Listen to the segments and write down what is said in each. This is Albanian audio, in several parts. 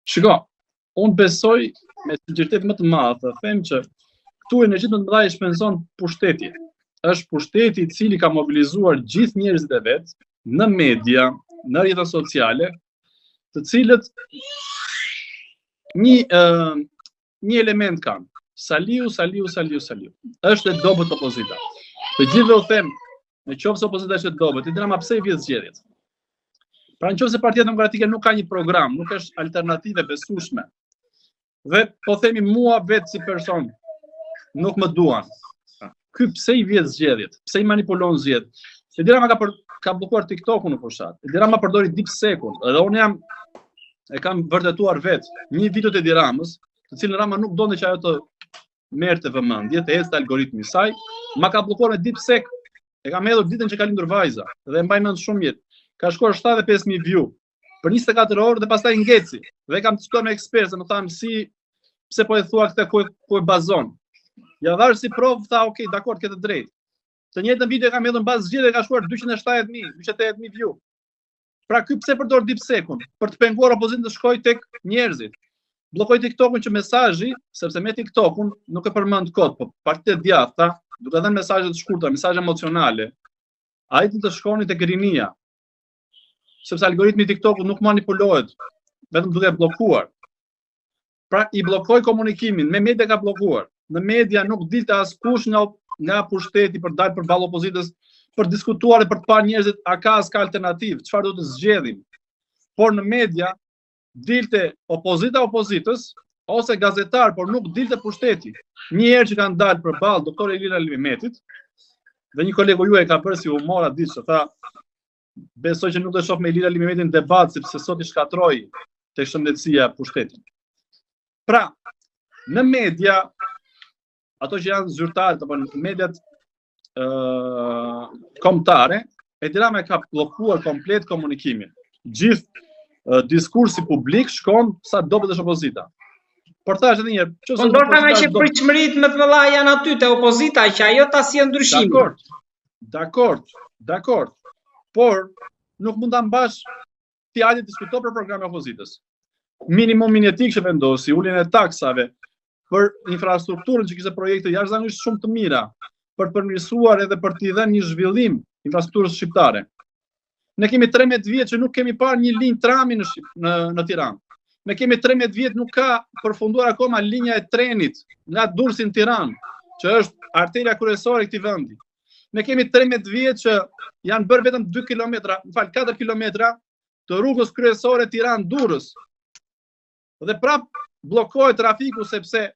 Shiko, unë besoj me sinqeritet më të madh të them që këtu energjitë më të mëdha i shpenzon pushteti. Është pushteti i cili ka mobilizuar gjithë njerëzit e vet në media, në rrjetet sociale, të cilët një element kanë. Saliu. Është e dobët opozita. Të gjithëve u them, nëse opozita është e dobët, Edi pse i vjedh zgjedhjet. Pra nëse Partia Demokratike nuk ka një program, nuk është alternative besueshme, dhe po themi mua vetë si person, nuk më duan. Ky pse i vjedh zgjedhjet? Pse i manipulon zgjedhjet? Edi Rama ka bllokuar TikTokun në fushat. Edi Rama përdori DeepSeek-un, dhe unë kam vërtetuar vetë një video të Edi Ramës, të cilën Rama nuk donte që ajo të merrte vëmendje, të ecte algoritmi i saj, ma ka bllokuar me DeepSeek. E kam hedhur ditën që ka lindur vajza, dhe mbaj mend shumë mirë. Ka shkuar 75.000 view për 24 orë dhe pastaj ngeci. Dhe kam diskutuar me ekspertë, më thanë pse po e thua këtë, ku e bazon. Ja dhash si provë, tha okay, dakor, ke të drejtë. Të njëjtën video e kam hedhur mbas zgjedhjeve, ka shkuar 270.000 view. Pra ky pse përdor DeepSeek-un? Për të penguar opozitën të shkojë tek njerëzit. Bllokoi TikTokun që mesazhi, sepse me TikTokun nuk e përmend kot, po partitë e djathta, duke dhënë mesazhe të shkurtra, mesazhe emocionale, ai të shkonin tek rinia. Sepse algoritmi i TikTokut nuk manipulohet, vetëm duke bllokuar. Pra i bllokoi komunikimin, me media ka bllokuar. Në media nuk dilte askush nga pushteti për dalë përballë opozitës, për diskutuar dhe për të parë njerëzit a ka alternativë, çfarë do të zgjedhim. Por në media dilte opozita opozitës ose gazetar, por nuk dilte pushteti. Një herë që kanë dalë përballë doktor Elina Limetit, dhe një kolegu juaj ka bërë si humor atë ditë, tha besoj që nuk do shoh me Elina Limetin debat, sepse sot i shkatroi tek shëndetësia pushtetin. Pra, në media, ato që janë zyrtarë, apo në mediat kombëtare, Edi Rama ka bllokuar komplet komunikimin. Gjithë diskursi publik shkon sa dobët është opozita. Por thash edhe një herë, po ndoshta nga që pritshmëritë më të mëdha janë aty te opozita, që ajo ta sjellë ndryshimin. Dakor. Por nuk mund ta mbash fjalën diskuto për programin e opozitës. Minimumi etik që vendosi, uljen e taksave për infrastrukturën që kishte projekte jashtëzakonisht shumë të mira, për të përmirësuar edhe për t'i dhënë një zhvillim infrastrukturës shqiptare. Ne kemi 13 vjet që nuk kemi parë një linjë trami në Tiranë. Ne kemi 13 vjet nuk ka përfunduar akoma linja e trenit nga Durrësi në Tiranë, që është arteria kryesore e këtij vendi. Ne kemi 13 vjet që janë bërë vetëm 4 kilometra të rrugës kryesore Tiranë-Durrës. Dhe prap bllokohet trafiku sepse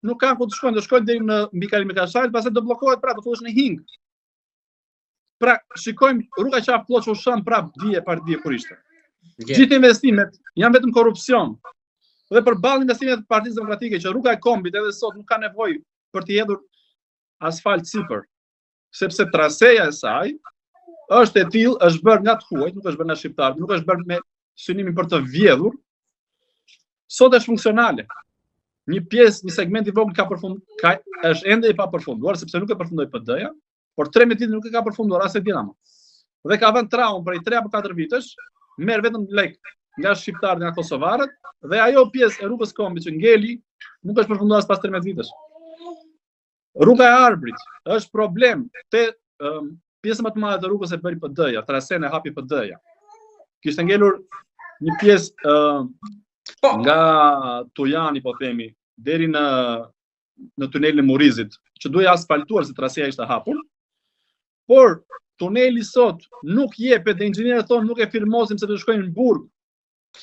nuk kanë ku të shkojnë, do shkojnë deri në mbi Kalim Kashajt, pastaj do bllokohet prap, do futesh në Hing. Pra, shikojmë rruga qafë plotë që u shën prap dije kur ishte. Gjithë investimet janë vetëm korrupsion. Dhe përballë investimet të Partisë Demokratike që rruga e Kombit edhe sot nuk ka nevojë për të hedhur asfalt sipër, sepse traseja e saj është e tillë, është bërë nga të huajt, nuk është bërë nga shqiptarët, nuk është bërë me synimin për të vjedhur. Sot është funksionale. Një pjesë, një segment i vogël është ende i papërfunduar, sepse nuk e përfundoi PD-ja, por 13 vite nuk e ka përfunduar as Edi Rama. Dhe ka vënë traumë prej 3 apo 4 vitesh, merr vetëm lek nga shqiptarët, nga kosovarët, dhe ajo pjesë e rrugës Kombit që ngeli nuk është përfunduar as pas 13 vitesh. Rruga e Arbrit është problem te pjesa më të madhe të rrugës e bëri PD-ja, trasen e hapi PD-ja. Kishte ngelur një pjesë nga Tujani, po themi, deri në tunelin e Murizit, që duhej asfaltuar se traseja ishte hapur. Por tuneli sot nuk jepet dhe inxhinierët thonë nuk e firmosim se do shkojnë në Burg.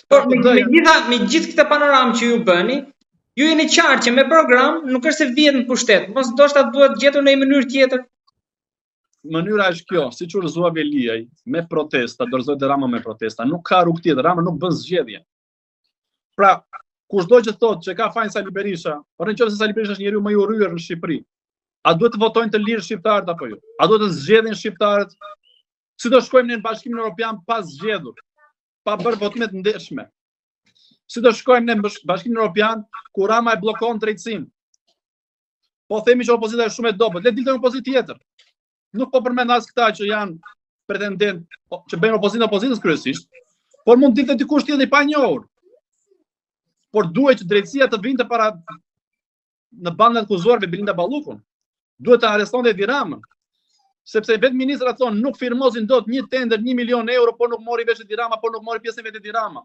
Por me gjithë këtë panoramë që ju bëni, ju jeni qartë që me program nuk është se vjen në pushtet, mos ndoshta duhet gjetur në një mënyrë tjetër. Mënyra është kjo, siç urrëzua Veliaj, me protesta, dorëzoi Rama me protesta, nuk ka rrugë tjetër, Rama nuk bën zgjedhje. Pra, kushdo që thotë që ka fajin Sali Berisha, por nëse Sali Berisha është njeriu më i urryer në Shqipëri, a duhet të votojnë të lirë shqiptarët apo jo? A duhet të zgjedhin shqiptarët? Si do shkojmë në Bashkimin Evropian pa zgjedhur, pa bërë votime të ndeshme? Si do shkojmë në Bashkimin Evropian ku Rama e bllokon drejtësinë? Po themi që opozita është shumë e dobët, le të dilte në opozitë tjetër. Nuk po përmend as këta që janë pretendent që bëjnë opozitën opozitës kryesisht, por mund të dilte dikush tjetër i panjohur. por duhet që drejtësia të vinte para në bandën e akuzuarve Belinda Ballukun. Duhet të arrestonte Edi Ramën. Sepse vetë ministra thonë nuk firmozin dot një tender 1 milion euro, po nuk mori vesh Edi Rama, po nuk mori pjesën vetë Edi Rama.